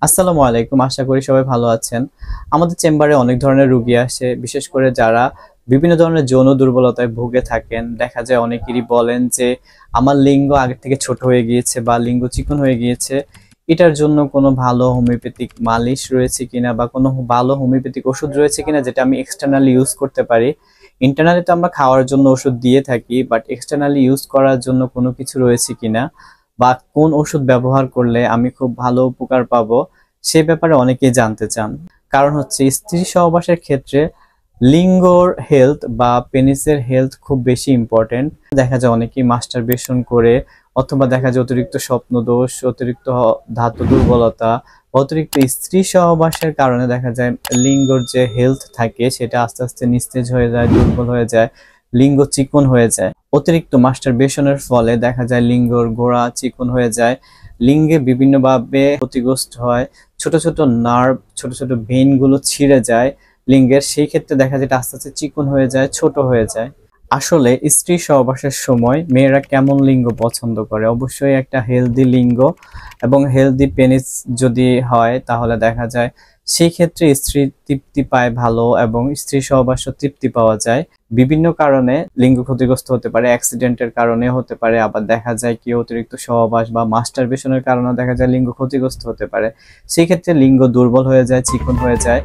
আসসালামু আলাইকুম। আশা করি সবাই ভালো আছেন। আমাদের চেম্বারে অনেক ধরনের রোগী আসে, বিশেষ করে যারা বিভিন্ন ধরনের যৌন দুর্বলতায় ভুগে থাকেন। দেখা যায় অনেকেরই বলেন যে আমার লিঙ্গ আগের থেকে ছোট হয়ে গিয়েছে বা লিঙ্গ চিকন হয়ে গিয়েছে। এটার জন্য কোনো ভালো হোমিওপ্যাথিক মালিশ রয়েছে কিনা বা কোনো ভালো হোমিওপ্যাথিক ওষুধ রয়েছে কিনা যেটা আমি এক্সটার্নালি ইউজ করতে পারি। ইন্টারনালি তো আমরা খাওয়ার জন্য ওষুধ দিয়ে থাকি, বাট এক্সটার্নালি ইউজ করার জন্য কোনো কিছু রয়েছে কিনা বা কোন ওষুধ ব্যবহার করলে আমি খুব ভালো উপকার পাবো সে ব্যাপারে অনেকেই জানতে চান। কারণ হচ্ছে স্ত্রী সহবাসের ক্ষেত্রে লিঙ্গর হেলথ বা পেনিসের হেলথ খুব বেশি ইম্পর্টেন্ট। দেখা যায় অনেকেই মাস্টারবেশন করে অথবা দেখা যায় অতিরিক্ত স্বপ্নদোষ, অতিরিক্ত ধাতু দুর্বলতা, অতিরিক্ত স্ত্রী সহবাসের কারণে দেখা যায় লিঙ্গর যে হেলথ থাকে সেটা আস্তে আস্তে নিস্তেজ হয়ে যায়, দুর্বল হয়ে যায়, লিঙ্গ চিকন হয়ে যায়। অতিরিক্ত মাস্টারবেশনের ফলে দেখা যায় লিঙ্গর গোড়া চিকন হয়ে যায়, লিঙ্গে বিভিন্নভাবে ক্ষতিগ্রস্ত হয়, ছোট ছোট নার্ভ, ছোট ছোট ভেইন গুলো ছিঁড়ে যায় লিঙ্গের। সেই ক্ষেত্রে দেখা যায় এটা আস্তে আস্তে চিকন হয়ে যায়, ছোট হয়ে যায়। আসলে স্ত্রী সহবাসের সময় মেয়েরা কেমন লিঙ্গ পছন্দ করে? অবশ্যই একটা হেলদি লিঙ্গ এবং হেলদি পেনিস যদি হয় তাহলে দেখা যায় সেই ক্ষেত্রে স্ত্রী তৃপ্তি পায় ভালো এবং স্ত্রী সহবাসও তৃপ্তি পাওয়া যায়। বিভিন্ন কারণে লিঙ্গ ক্ষতিগ্রস্ত হতে পারে, অ্যাক্সিডেন্টের কারণে হতে পারে, আবার দেখা যায় কি অতিরিক্ত সহবাস বা মাস্টারবেশনের কারণে দেখা যায় লিঙ্গ ক্ষতিগ্রস্ত হতে পারে। সেই ক্ষেত্রে লিঙ্গ দুর্বল হয়ে যায়, চিকন হয়ে যায়।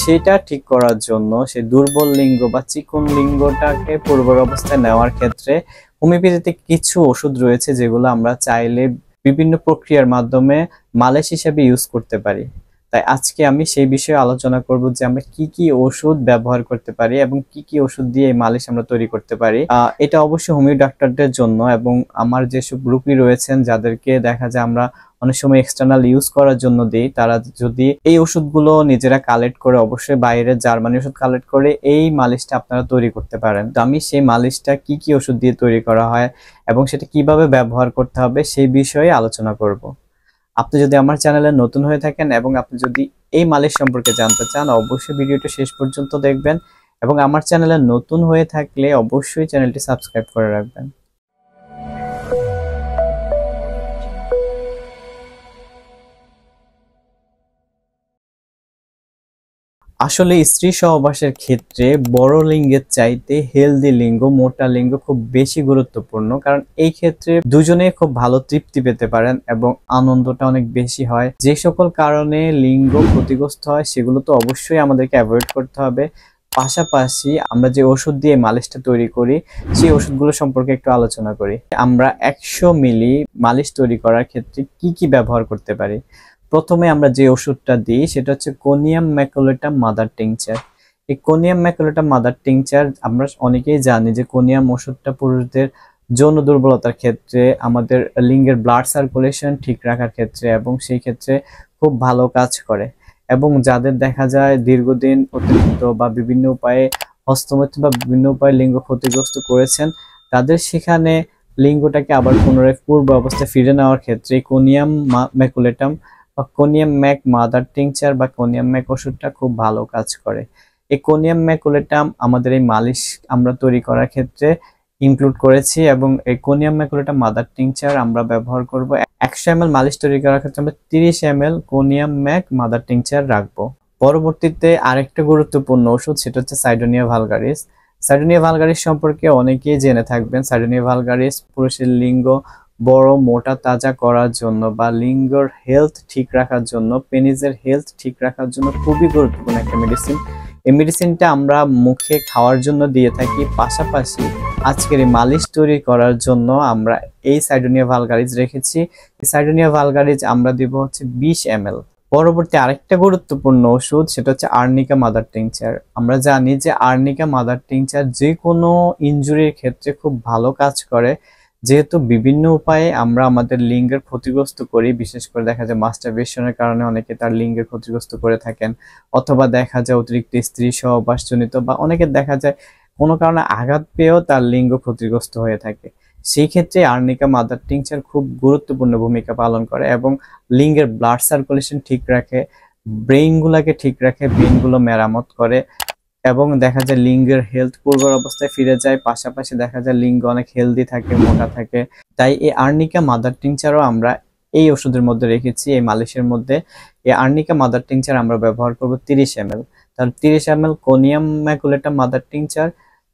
সেটা ঠিক করার জন্য সেই দুর্বল লিঙ্গ বা চিকন লিঙ্গটাকে পূর্বের অবস্থায় নেওয়ার ক্ষেত্রে হোমিওপ্যাথিতে কিছু ওষুধ রয়েছে যেগুলো আমরা চাইলে বিভিন্ন প্রক্রিয়ার মাধ্যমে মালিশ হিসেবে ইউজ করতে পারি। তাই আজকে আমি সেই বিষয়ে আলোচনা করব যে আমরা কি কি ওষুধ ব্যবহার করতে পারি এবং কি কি ওষুধ দিয়ে এই মালিশ আমরা তৈরি করতে পারি। এটা অবশ্যই হোমিও ডাক্তারদের জন্য এবং আমার যেসব রোগী রয়েছেন যাদেরকে দেখা যায় আমরা অনেক সময় এক্সটার্নাল ইউজ করার জন্য দিই, তারা যদি এই ওষুধগুলো নিজেরা কালেক্ট করে, অবশ্যই বাইরের জার্মানি ওষুধ কালেক্ট করে এই মালিশটা আপনারা তৈরি করতে পারেন। তো আমি সেই মালিশটা কি কি ওষুধ দিয়ে তৈরি করা হয় এবং সেটা কিভাবে ব্যবহার করতে হবে সেই বিষয়ে আলোচনা করব। আপনি যদি আমার চ্যানেলে নতুন হয়ে থাকেন এবং আপনি যদি এই মালিশ সম্পর্কে জানতে চান অবশ্যই ভিডিওটা শেষ পর্যন্ত দেখবেন এবং আমার চ্যানেলে নতুন হয়ে থাকলে অবশ্যই চ্যানেলটি সাবস্ক্রাইব করে রাখবেন। আসলে স্ত্রী সহবাসের ক্ষেত্রে বড় লিঙ্গের চাইতে হেলদি লিঙ্গ, মোটা লিঙ্গ খুব বেশি গুরুত্বপূর্ণ। কারণ এই ক্ষেত্রে দুজনেই খুব ভালো তৃপ্তি পেতে পারেন এবং আনন্দটা অনেক বেশি হয়। যে সকল কারণে লিঙ্গ ক্ষতিগ্রস্ত হয় সেগুলো তো অবশ্যই আমাদেরকে অ্যাভয়েড করতে হবে। পাশাপাশি আমরা যে ওষুধ দিয়ে মালিশটা তৈরি করি সেই ওষুধগুলো সম্পর্কে একটু আলোচনা করি। আমরা 100 মিলি মালিশ তৈরি করার ক্ষেত্রে কি কি ব্যবহার করতে পারি। প্রথমে আমরা যে ওষুধটা দিই সেটা হচ্ছে কোনিয়াম ম্যাকুলেটাম মাদার টিংচার। এই কোনিয়াম ম্যাকুলেটাম মাদার টিংচার আমরা অনেকেই জানি যে কোনিয়াম ওষুধটা পুরুষদের যৌন দুর্বলতার ক্ষেত্রে, আমাদের লিঙ্গের ব্লাড সার্কুলেশন ঠিক রাখার ক্ষেত্রে এবং সেই ক্ষেত্রে খুব ভালো কাজ করে। এবং যাদের দেখা যায় দীর্ঘদিন অতিরিক্ত বা বিভিন্ন উপায়ে হস্তমৈথুন বা বিভিন্ন উপায়ে লিঙ্গ ক্ষতিগ্রস্ত করেছেন, তাদের সেখানে লিঙ্গটাকে আবার পুনরায় পূর্ব অবস্থায় ফিরে নেওয়ার ক্ষেত্রে কোনিয়াম ম্যাকুলেটাম বা কোনিয়াম ম্যাক মাদার টিংচার বা কোনিয়াম ম্যাক ওষুধটা খুব ভালো কাজ করে। এই কোনিয়াম ম্যাকুলেটাম আমাদের এই মালিশ আমরা তৈরি করার ক্ষেত্রে ইনক্লুড করেছি এবং এই কোনিয়াম ম্যাকুলেটাম মাদার টিংচার আমরা ব্যবহার করব 100 ml মালিশ তৈরি করার ক্ষেত্রে আমরা 30 ml conium Mac mother tincture রাখবো। পরবর্তীতে আরেকটা গুরুত্বপূর্ণ ওষুধ সেটা হচ্ছে সাইডোনিয়া ভালগারিস। সাইডোনিয়া ভালগারিস সম্পর্কে অনেকেই জেনে থাকবেন। সাইডোনিয়া ভালগারিস পুরুষের লিঙ্গ বড়, মোটা, তাজা করার জন্য বা লিঙ্গর হেলথ ঠিক রাখার জন্য, পেনিসের হেলথ ঠিক রাখার জন্য খুবই গুরুত্বপূর্ণ একটা মেডিসিন। এই মেডিসিনটা আমরা মুখে খাওয়ার জন্য দিয়ে থাকি, পাশাপাশি আজকের এই মালিশ তৈরি করার জন্য আমরা এই সাইডোনিয়া ভালগারিস রেখেছি। এই সাইডোনিয়া ভালগারিস আমরা দিব হচ্ছে 20 ml। পরবর্তী আরেকটা গুরুত্বপূর্ণ ওষুধ সেটা হচ্ছে আর্নিকা মাদার টিংচার। আমরা জানি যে আর্নিকা মাদার টিংচার যে কোনো ইনজুরির ক্ষেত্রে খুব ভালো কাজ করে। যেহেতু বিভিন্ন উপায়ে আমরা আমাদের লিঙ্গের ক্ষতিগ্রস্ত করি, বিশেষ করে দেখা যায় মাস্টারবেশনের কারণে অনেকে তার লিঙ্গের ক্ষতিগ্রস্ত করে থাকেন, অথবা দেখা যায় অতিরিক্ত স্ত্রী সহবাসজনিত বা অনেকের দেখা যায় কোনো কারণে আঘাত পেয়েও তার লিঙ্গ ক্ষতিগ্রস্ত হয়ে থাকে। সেই ক্ষেত্রে আর্নিকা মাদার টিংচার খুব গুরুত্বপূর্ণ ভূমিকা পালন করে এবং লিঙ্গের ব্লাড সার্কুলেশন ঠিক রাখে, ব্রেইনগুলোকে ঠিক রাখে, ব্রেইনগুলো মেরামত করে এবং দেখা যায় লিঙ্গের হেলথ পূর্বের অবস্থায় ফিরে যায়। পাশাপাশি দেখা যায় লিঙ্গ অনেক হেলদি থাকে, মোটা থাকে। তাই এই আর্নিকা মাদার টিংচারও আমরা এই ওষুধের মধ্যে রেখেছি, এই মালিশের মধ্যে। এই আর্নিকা মাদার টিংচার আমরা ব্যবহার করব 30 ml। তাহলে 30 ml conium maculatum mother tincture,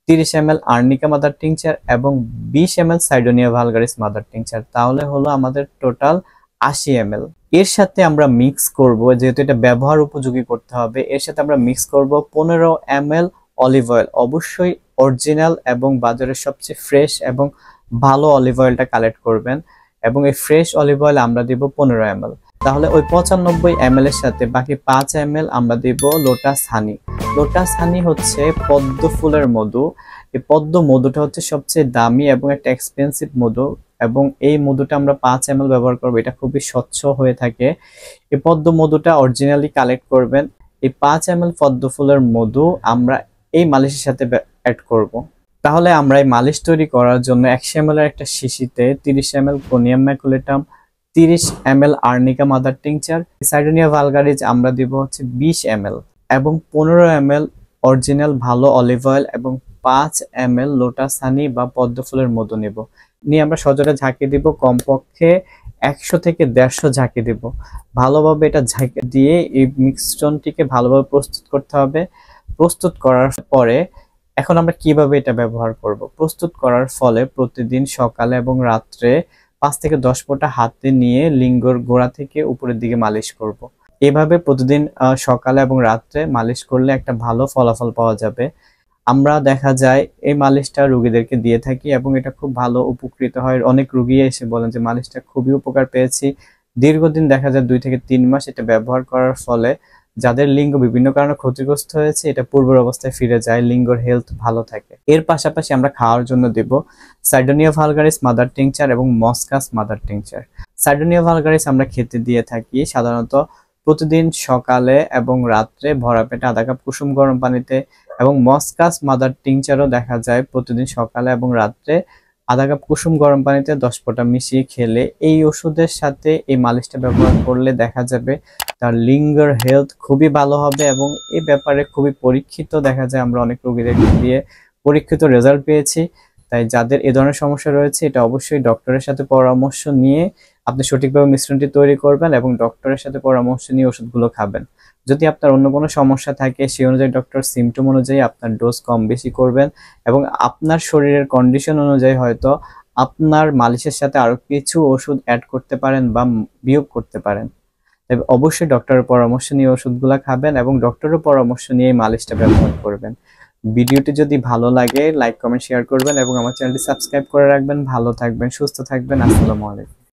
30 ml arnica mother tincture এবং 20 ml সাইডোনিয়া ভালগারিস মাদার টিংচার, তাহলে হলো আমাদের টোটাল 80 ml। এর সাথে আমরা মিক্স করব, যেহেতু এটা ব্যবহার উপযোগী করতে হবে, এর সাথে আমরা মিক্স করব 15 ml অলিভ অয়েল। অবশ্যই অরিজিনাল এবং বাজারের সবচেয়ে ফ্রেশ এবং ভালো অলিভ অয়েলটা কালেক্ট করবেন, এবং এই ফ্রেশ অলিভ অয়েল আমরা দিব 15 ml। তাহলে ওই 95 ml এর সাথে বাকি 5 ml আমরা দিব লোটাস হানি। লোটাস হানি হচ্ছে পদ্ম ফুলের মধু। এই পদ্ম মধুটা হচ্ছে সবচেয়ে দামি এবং একটা এক্সপেন্সিভ মধু, এবং এই মধুটা আমরা 5 ml ব্যবহার করব। এটা খুবই স্বচ্ছ হয়ে থাকে। এই পদ্ম মধুটা অরিজিনালি কালেক্ট করবেন। এই 5 ml পদ্ম ফুলের মধু আমরা এই মালিশের সাথে অ্যাড করব। তাহলে আমরা এই মালিশ তৈরি করার জন্য 100 ml এর একটা শিশিতে 30 ml conium maculatum, 30 ml arnica mother tincture, সাইডোনিয়া vulgaris আমরা দিব হচ্ছে 20 ml, এবং 15 ml অরিজিনাল ভালো অলিভ অয়েল এবং 5 ml লোটাস হানি বা পদ্ম ফুলের মধু নেব। নিয়ে আমরা সজোরে ঝাঁকি দিব, কমপক্ষে 100 থেকে 150 ঝাঁকি দিব। ভালোভাবে এটা ঝাঁকি দিয়ে এই মিশ্রণটিকে ভালোভাবে প্রস্তুত করতে হবে। প্রস্তুত করার পরে এখন আমরা কিভাবে এটা ব্যবহার করব। প্রস্তুত করার ফলে প্রতিদিন সকালে এবং রাত্রে 5 থেকে 10 ফোঁটা হাতে নিয়ে লিঙ্গর গোড়া থেকে উপরের দিকে মালিশ করব। এভাবে প্রতিদিন সকালে এবং রাত্রে মালিশ করলে একটা ভালো ফলাফল পাওয়া যাবে। আমরা দেখা যায় এই মালিশটা রোগীদেরকে দিয়ে থাকি এবং এটা খুব ভালো উপকৃত হয়। অনেক রোগী এসে বলেন যে মালিশটা খুবই উপকার পেয়েছি। দীর্ঘদিন দেখা যায় 2 থেকে 3 মাস এটা ব্যবহার করার ফলে যাদের লিঙ্গ বিভিন্ন কারণে ক্ষতিগ্রস্ত হয়েছে এটা পূর্বের অবস্থায় ফিরে যায়, লিঙ্গর হেলথ ভালো থাকে। এর পাশাপাশি আমরা খাওয়ার জন্য দেব সাইডোনিয়া ভালগারিস মাদার টিংচার এবং মসকাস মাদার টিংচার। সাইডোনিয়া ভালগারিস আমরা খেতে দিয়ে থাকি সাধারণত প্রতিদিন সকালে এবং রাত্রে ভরা পেটে আধা কাপ কুসুম গরম পানিতে, এবং মসকাস মাদার টিংচারও দেখা যায় প্রতিদিন সকালে এবং রাত্রে আধা কাপ কুসুম গরম পানিতে 10 ফোঁটা মিশিয়ে খেলে এই ওষুধের সাথে এই মালিশটা ব্যবহার করলে দেখা যাবে তার লিঙ্গের হেলথ খুবই ভালো হবে, এবং এই ব্যাপারে খুবই পরীক্ষিত দেখা যায়। আমরা অনেক রোগীদের দিয়ে পরীক্ষিত রেজাল্ট পেয়েছি। তাই যাদের এ ধরনের সমস্যা রয়েছে এটা অবশ্যই ডক্টরের সাথে পরামর্শ নিয়ে আপনি সঠিকভাবে মিশ্রণটি তৈরি করবেন এবং ডক্টরের সাথে পরামর্শ নিয়ে ওষুধগুলো খাবেন। যদি আপনার অন্য কোনো সমস্যা থাকে সেই অনুযায়ী ডক্টর সিমটম অনুযায়ী আপনার ডোজ কম বেশি করবেন, এবং আপনার শরীরের কন্ডিশন অনুযায়ী হয়তো আপনার মালিশের সাথে আরো কিছু ওষুধ অ্যাড করতে পারেন বা বিয়োগ করতে পারেন। তবে অবশ্যই ডক্টরের পরামর্শ নিয়ে ওষুধগুলো খাবেন এবং ডক্টরের পরামর্শ নিয়ে মালিশটা ব্যবহার করবেন। ভিডিওটি যদি ভালো লাগে লাইক কমেন্ট শেয়ার করবেন এবং আমার চ্যানেলটি সাবস্ক্রাইব করে রাখবেন। ভালো থাকবেন, সুস্থ থাকবেন। আসসালামু আলাইকুম।